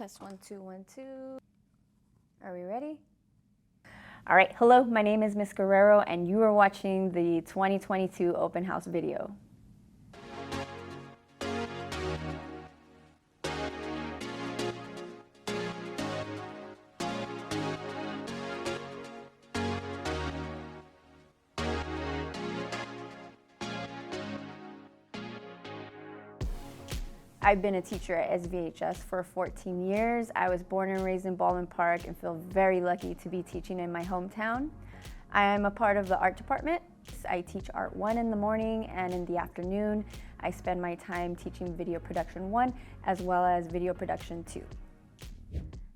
Test 1 2 1 2. Are we ready? All right, hello, my name is Miss Guerrero and you are watching the 2022 open house video. I've been a teacher at SVHS for 14 years. I was born and raised in Baldwin Park and feel very lucky to be teaching in my hometown. I am a part of the art department. I teach Art 1 in the morning, and in the afternoon, I spend my time teaching Video Production 1 as well as Video Production 2.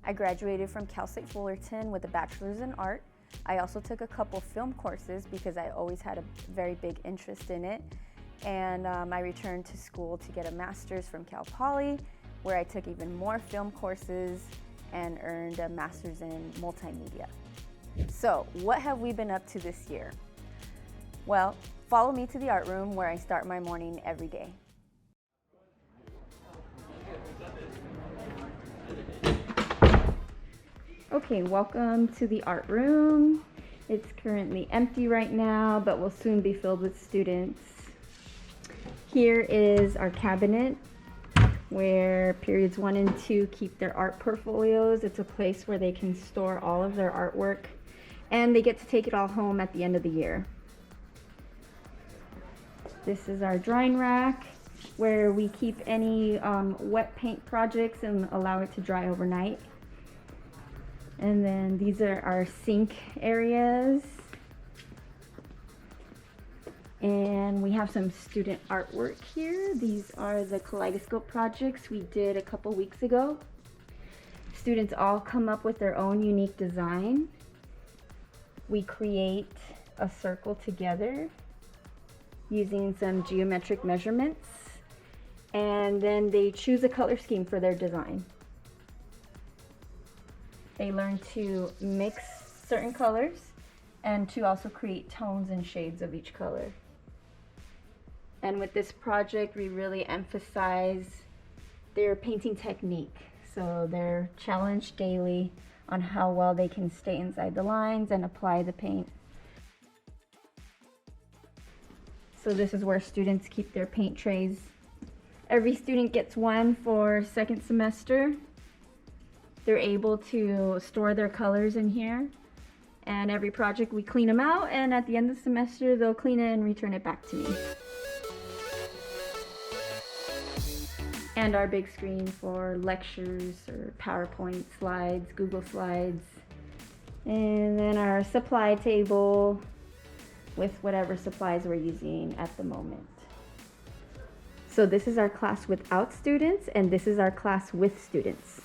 I graduated from Cal State Fullerton with a bachelor's in art. I also took a couple film courses because I always had a very big interest in it. And I returned to school to get a master's from Cal Poly, where I took even more film courses and earned a master's in multimedia. So, what have we been up to this year? Well, follow me to the art room where I start my morning every day. Okay, welcome to the art room. It's currently empty right now, but will soon be filled with students. Here is our cabinet where periods 1 and 2 keep their art portfolios. It's a place where they can store all of their artwork and they get to take it all home at the end of the year. This is our drying rack where we keep any wet paint projects and allow it to dry overnight. And then these are our sink areas. And we have some student artwork here. These are the kaleidoscope projects we did a couple weeks ago. Students all come up with their own unique design. We create a circle together using some geometric measurements, and then they choose a color scheme for their design. They learn to mix certain colors and to also create tones and shades of each color. And with this project, we really emphasize their painting technique. So they're challenged daily on how well they can stay inside the lines and apply the paint. So this is where students keep their paint trays. Every student gets one for second semester. They're able to store their colors in here. And every project we clean them out, and at the end of the semester, they'll clean it and return it back to me. And our big screen for lectures or PowerPoint slides, Google Slides. And then our supply table with whatever supplies we're using at the moment. So this is our class without students, and this is our class with students.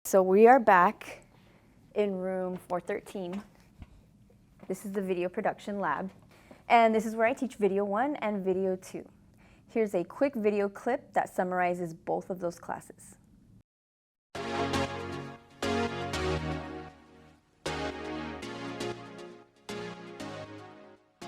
So we are back in room 413. This is the video production lab. And this is where I teach video 1 and video 2. Here's a quick video clip that summarizes both of those classes.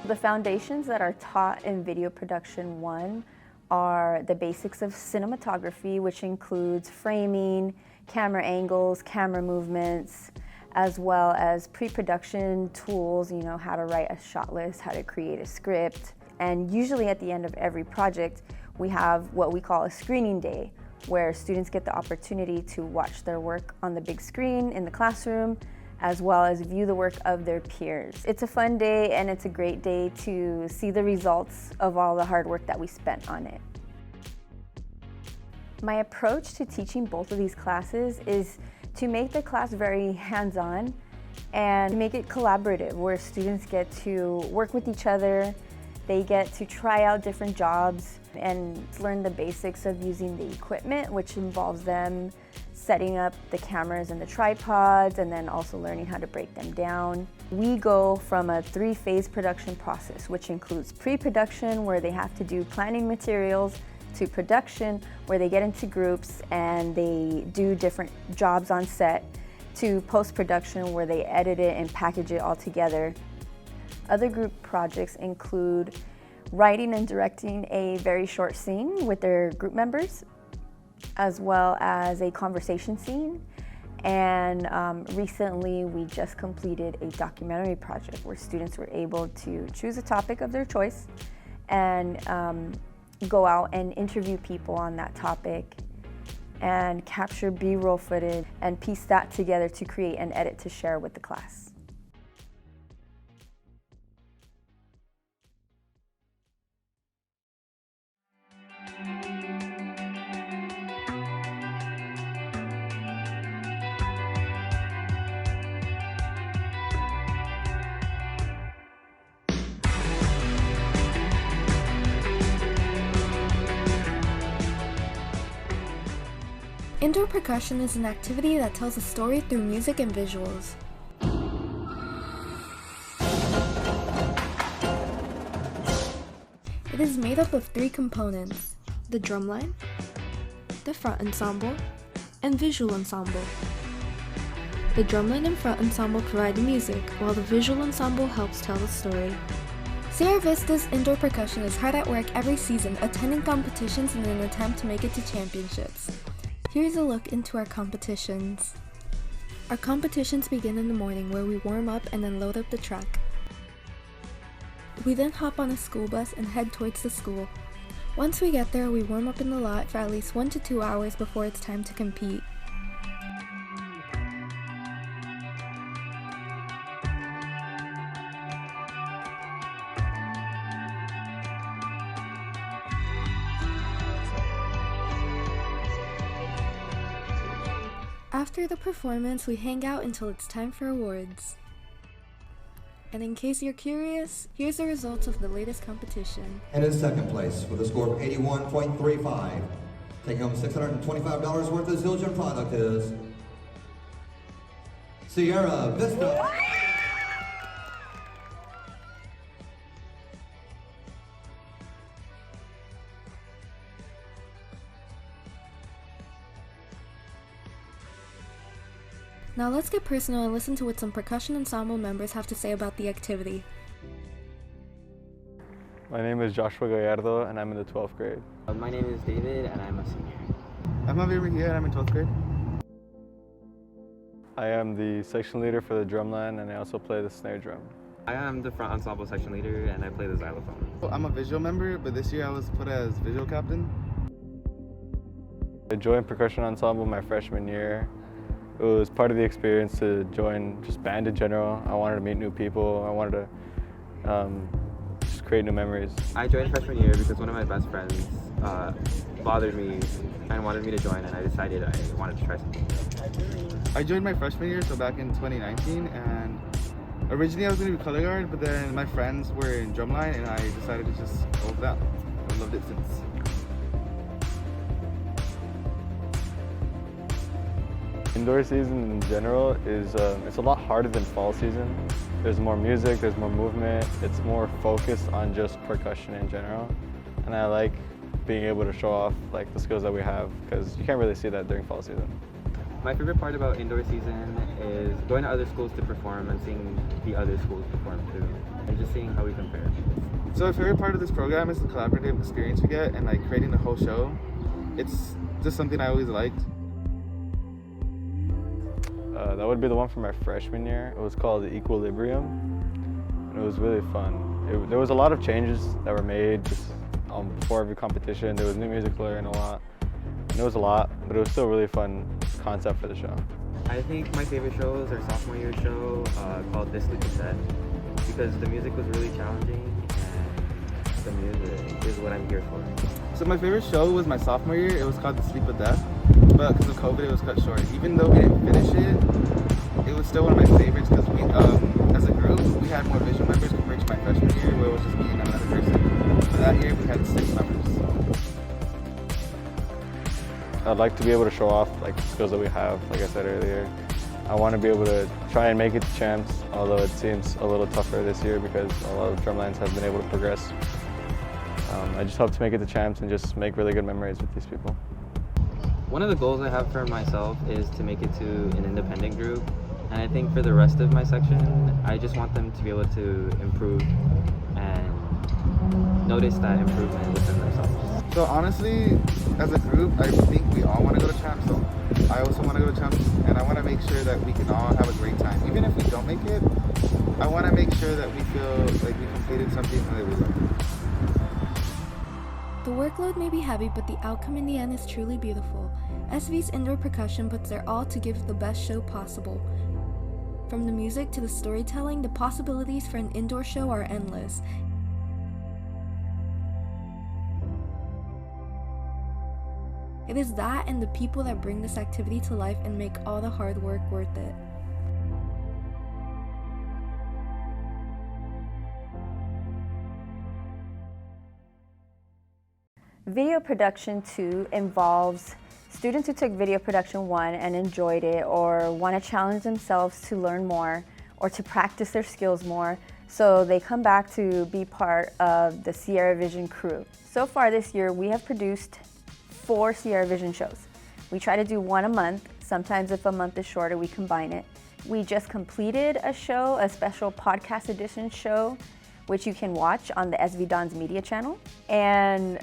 The foundations that are taught in video production 1 are the basics of cinematography, which includes framing, camera angles, camera movements, as well as pre-production tools, you know, how to write a shot list, how to create a script. And usually at the end of every project, we have what we call a screening day, where students get the opportunity to watch their work on the big screen in the classroom, as well as view the work of their peers. It's a fun day, and it's a great day to see the results of all the hard work that we spent on it. My approach to teaching both of these classes is to make the class very hands-on and make it collaborative, where students get to work with each other, they get to try out different jobs and learn the basics of using the equipment, which involves them setting up the cameras and the tripods, and then also learning how to break them down. We go from a 3-phase production process, which includes pre-production, where they have to do planning materials, to production, where they get into groups and they do different jobs on set, to post-production, where they edit it and package it all together. Other group projects include writing and directing a very short scene with their group members, as well as a conversation scene. And recently we just completed a documentary project where students were able to choose a topic of their choice and go out and interview people on that topic and capture B-roll footage and piece that together to create an edit to share with the class. Indoor percussion is an activity that tells a story through music and visuals. It is made up of 3 components: the drumline, the front ensemble, and visual ensemble. The drumline and front ensemble provide the music, while the visual ensemble helps tell the story. Sierra Vista's indoor percussion is hard at work every season, attending competitions in an attempt to make it to championships. Here's a look into our competitions. Our competitions begin in the morning, where we warm up and then load up the truck. We then hop on a school bus and head towards the school. Once we get there, we warm up in the lot for at least 1 to 2 hours before it's time to compete. After the performance, we hang out until it's time for awards. And in case you're curious, here's the results of the latest competition. And in second place, with a score of 81.35, taking home $625 worth of Zildjian product is Sierra Vista. Now let's get personal and listen to what some percussion ensemble members have to say about the activity. My name is Joshua Guerrero and I'm in the 12th grade. My name is David and I'm a senior. I'm Javier Mejia and I'm in 12th grade. I am the section leader for the drumline and I also play the snare drum. I am the front ensemble section leader and I play the xylophone. I'm a visual member, but this year I was put as visual captain. I joined percussion ensemble my freshman year. It was part of the experience to join just band in general. I wanted to meet new people. I wanted to just create new memories. I joined freshman year because one of my best friends bothered me and wanted me to join, and I decided I wanted to try something. I joined my freshman year, so back in 2019, and originally I was going to be color guard, but then my friends were in drumline and I decided to just go with that. I've loved it since. Indoor season in general is it's a lot harder than fall season. There's more music, there's more movement, it's more focused on just percussion in general. And I like being able to show off like the skills that we have because you can't really see that during fall season. My favorite part about indoor season is going to other schools to perform and seeing the other schools perform too, and just seeing how we compare. So my favorite part of this program is the collaborative experience we get and like creating the whole show. It's just something I always liked. That would be the one from my freshman year. It was called the Equilibrium, and it was really fun. There was a lot of changes that were made just before every competition. There was new music to learn a lot, and it was a lot, but it was still a really fun concept for the show. I think my favorite show is our sophomore year show called This Week Cassette, because the music was really challenging and the music is what I'm here for. So my favorite show was my sophomore year. It was called The Sleep of Death, but because of COVID it was cut short. Even though we didn't finish it, it was still one of my favorites because we, as a group, we had more visual members compared to my freshman year where it was just me and another person. But that year we had 6 members. I'd like to be able to show off like the skills that we have, like I said earlier. I want to be able to try and make it to champs, although it seems a little tougher this year because a lot of drumlines have been able to progress. I just hope to make it to champs and just make really good memories with these people. One of the goals I have for myself is to make it to an independent group, and I think for the rest of my section, I just want them to be able to improve and notice that improvement within themselves. So honestly, as a group, I think we all want to go to champs. So I also want to go to champs, and I want to make sure that we can all have a great time. Even if we don't make it, I want to make sure that we feel like we completed something that we love. The workload may be heavy, but the outcome in the end is truly beautiful. SV's indoor percussion puts their all to give the best show possible. From the music to the storytelling, the possibilities for an indoor show are endless. It is that and the people that bring this activity to life and make all the hard work worth it. Video production 2 involves students who took video production 1 and enjoyed it, or want to challenge themselves to learn more or to practice their skills more, so they come back to be part of the Sierra Vision crew. So far this year, we have produced 4 Sierra Vision shows. We try to do 1 a month. Sometimes if a month is shorter, we combine it. We just completed a show, a special podcast edition show, which you can watch on the SV Dons media channel. And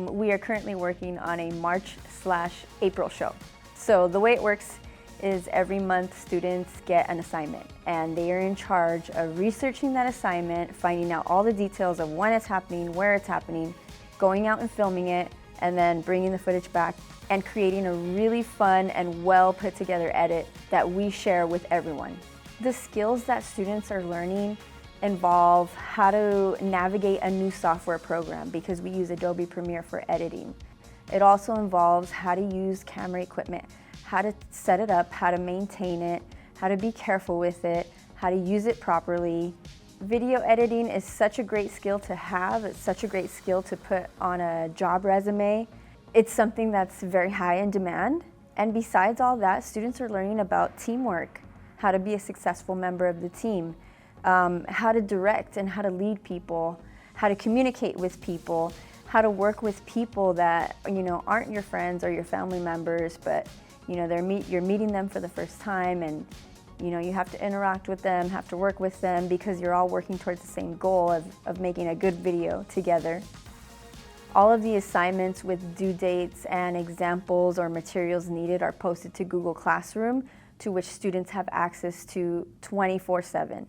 we are currently working on a March/April show. So the way it works is every month students get an assignment, and they are in charge of researching that assignment, finding out all the details of when it's happening, where it's happening, going out and filming it, and then bringing the footage back and creating a really fun and well put together edit that we share with everyone. The skills that students are learning involve how to navigate a new software program, because we use Adobe Premiere for editing. It also involves how to use camera equipment, how to set it up, how to maintain it, how to be careful with it, how to use it properly. Video editing is such a great skill to have. It's such a great skill to put on a job resume. It's something that's very high in demand. And besides all that, students are learning about teamwork, how to be a successful member of the team, how to direct and how to lead people, how to communicate with people, how to work with people that aren't your friends or your family members, but you're meeting them for the first time, and you have to interact with them, have to work with them, because you're all working towards the same goal of making a good video together. All of the assignments with due dates and examples or materials needed are posted to Google Classroom, to which students have access to 24/7.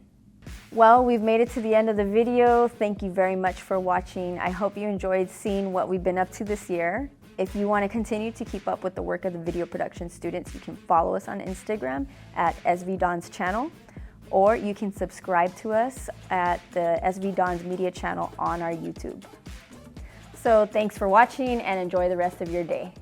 Well, we've made it to the end of the video. Thank you very much for watching. I hope you enjoyed seeing what we've been up to this year. If you want to continue to keep up with the work of the video production students, you can follow us on Instagram at SV Dons channel, or you can subscribe to us at the SV Dons media channel on our YouTube. So thanks for watching, and enjoy the rest of your day.